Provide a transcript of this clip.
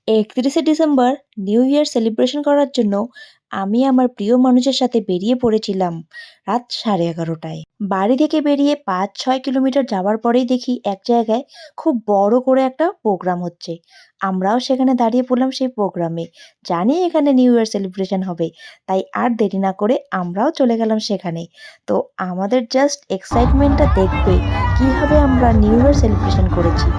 ৩১শে December new year celebration করার জন্য আমি আমার প্রিয় মানুষের সাথে বেরিয়ে পড়েছিলাম রাত 11:30টায়। বাড়ি থেকে বেরিয়ে ৫-৬ কিলোমিটার যাওয়ার পরেই দেখি এক জায়গায় খুব বড় করে একটা প্রোগ্রাম হচ্ছে। আমরাও সেখানে দাঁড়িয়ে পড়লাম সেই প্রোগ্রামে। জানি এখানে নিউ ইয়ার সেলিব্রেশন হবে, তাই আর দেরি না করে আমরাও চলে গেলাম সেখানে। তো আমাদের জাস্ট এক্সাইটমেন্টটা দেখবে কিভাবে আমরা নিউ ইয়ার সেলিব্রেশন করেছি।